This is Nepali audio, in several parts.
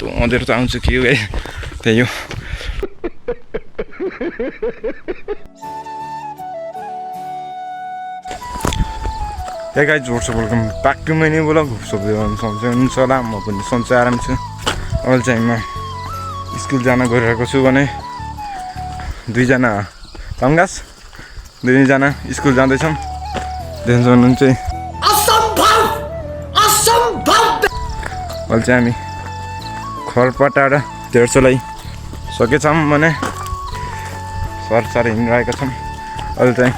अँधेरो त आउँछु के हो गाइस त्यही हो Hey guys, what's up? Welcome back to my new vlog. So सला म पनि सन्चै आराम छु अहिले चाहिँ म स्कुल जान गइरहेको छु भने दुईजना तंगास दुईजना स्कुल जाँदैछौँ देख्नु चाहिँ असम्भव अहिले चाहिँ हामी खरपटार तेर्सोलाई सकेछौँ भने सरसर हिँडिरहेका छौँ अहिले चाहिँ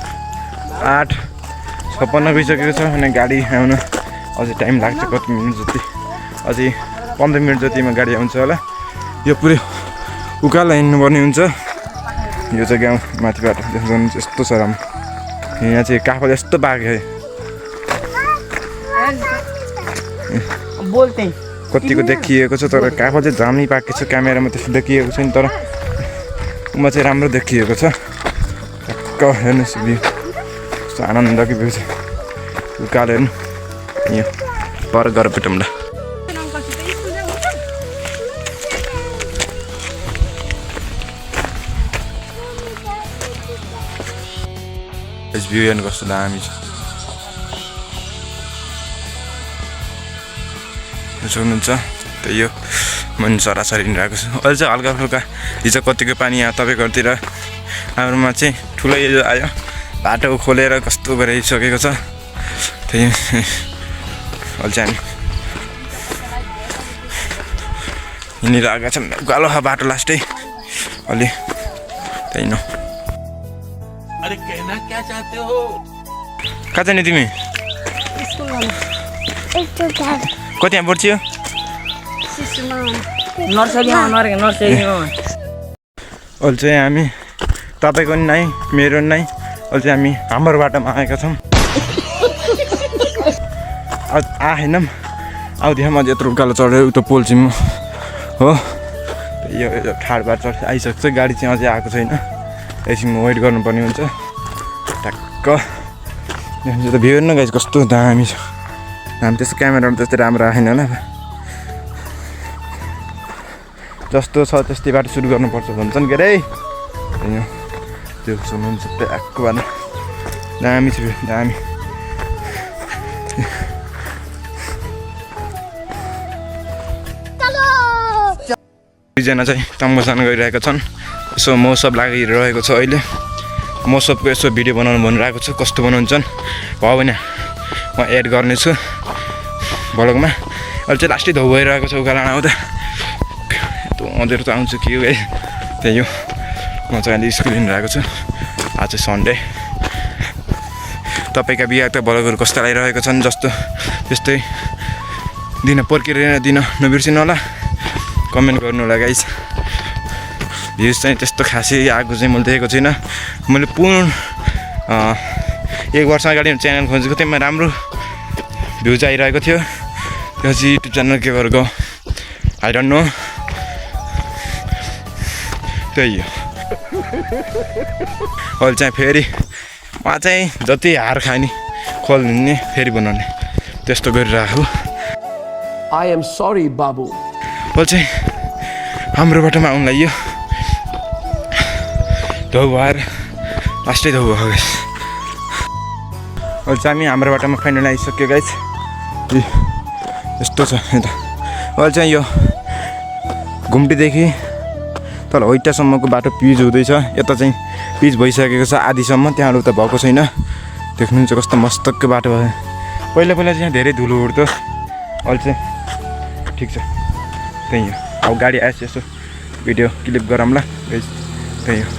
8:56 भइसकेको छ अनि गाडी आउन अझै टाइम लाग्छ कति मिनट जति अझै 15 मिनट जतिमा गाडी आउँछ होला यो पुरै उकालो हिँड्नुपर्ने हुन्छ यो चाहिँ गाउँ माथिबाट देख्नु यस्तो छ राम्रो यहाँ चाहिँ काफल यस्तो पाके बोल्थे कतिको देखिएको छ तर काफल चाहिँ जामी पाकेको छ क्यामेरामा त्यस्तो देखिएको छैन तर उमा चाहिँ राम्रो देखिएको छ टक्क हेर्नुहोस् भ्यू आनन्दको भ्यू छ उकालो हेर्नु यो पर गर पेटमला यस भ्यू हेर्नु कस्तो दामी छ सुन्नुहुन्छ त्यही हो मन सरासरी हिँडिरहेको छु अहिले चाहिँ हल्का फुल्का हिजो कतिको पानी आयो तपाईँकोतिर हाम्रोमा चाहिँ ठुलै आयो बाटो खोलेर कस्तो भइसकेको छ त्यही अहिले चाहिँ हामी हिँडिरहेका छौँ उकालो बाटो लास्टै अलि त्यही न अरे कहना क्या चाहते हो कहाँ जाने तिमी कति यहाँ पढ्छौ नर्सरीमा नर्सरीमा अहिले चाहिँ हामी तपाईँको नि नै मेरो नै अहिले चाहिँ हामी हाम्रो बाटोमा आएका छौँ आएनौँ आउँदैछौँ अझ यत्रो उकालो चढेर उता पोल्छौँ हो यो ठाडबाट चढ आइसक्छ गाडी चाहिँ अझै आएको छैन एकछिन वेट गर्नुपर्ने हुन्छ टक्क त भ्यू हेर्नु गाइस कस्तो दामी छ हामी त्यस्तो क्यामेरामा त्यस्तै राम्रो आएन होला जस्तो छ त्यस्तै बाटो सुरु गर्नुपर्छ भन्छन् के अरे त्यो सुन्नुहुन्छ ट्याकको बाटो दामी छ दामी दुईजना चाहिँ तम्बु जान गइरहेका छन् यसो मौसम लागिरहेको छ अहिले मौसमको यसो भिडियो बनाउनु भनिरहेको छु कस्तो बनाउँछन् भयो भने म एड गर्नेछु भ्लगमा अहिले चाहिँ लास्टै धौ भइरहेको छ उकालो आउँदा अँधेरो त आउँछु के हो त्यही हो म चाहिँ अहिले स्कुल हिँडिरहेको छु आज चाहिँ सन्डे तपाईँका बिहाको भ्लगहरू कस्तो लागिरहेको छन् जस्तो त्यस्तै दिन पर्खेर दिन नबिर्सिनु होला कमेन्ट गर्नु होला गाइस भ्युज चाहिँ त्यस्तो खासै आएको चाहिँ मैले देखेको छुइनँ मैले पूर्ण 1 वर्ष अगाडि च्यानल खोजेको थिएँ राम्रो भ्युज आइरहेको थियो त्यो चाहिँ युट्युब च्यानल के गरेको आई डोन्ट नो त्यही हो अहिले चाहिँ फेरि म चाहिँ जति हार खाने खोल्ने फेरि बनाउने त्यस्तो गरिरहेको आई एम सॉरी बाबू अहिले चाहिँ हाम्रो बाटोमा आउनु लाग्यो धौ भएर लास्टै धौ भयो गाइस अहिले चाहिँ हामी हाम्रो बाटोमा फाइनल आइसक्यो गाइस यस्तो छ यता अहिले चाहिँ यो घुम्टीदेखि तल होइटासम्मको बाटो पिच हुँदैछ यता चाहिँ पिच भइसकेको छ आधीसम्म त्यहाँ उता भएको छैन देख्नुहुन्छ कस्तो मस्तको बाटो भयो पहिला चाहिँ यहाँ धेरै धुलो उड्थ्यो अहिले चाहिँ ठिक छ त्यही हो अब गाडी आएछ यसो भिडियो क्लिप गरौँला त्यही हो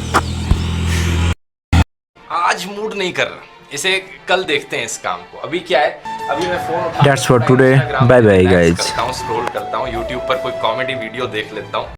आज मूड नहीं कर रहा इसे कल देखते हैं इस काम को अभी क्या है अभी मैं phone That's for today. Bye bye guys. Scroll करता हूँ YouTube पर कोई कॉमेडी वीडियो देख लेता हूँ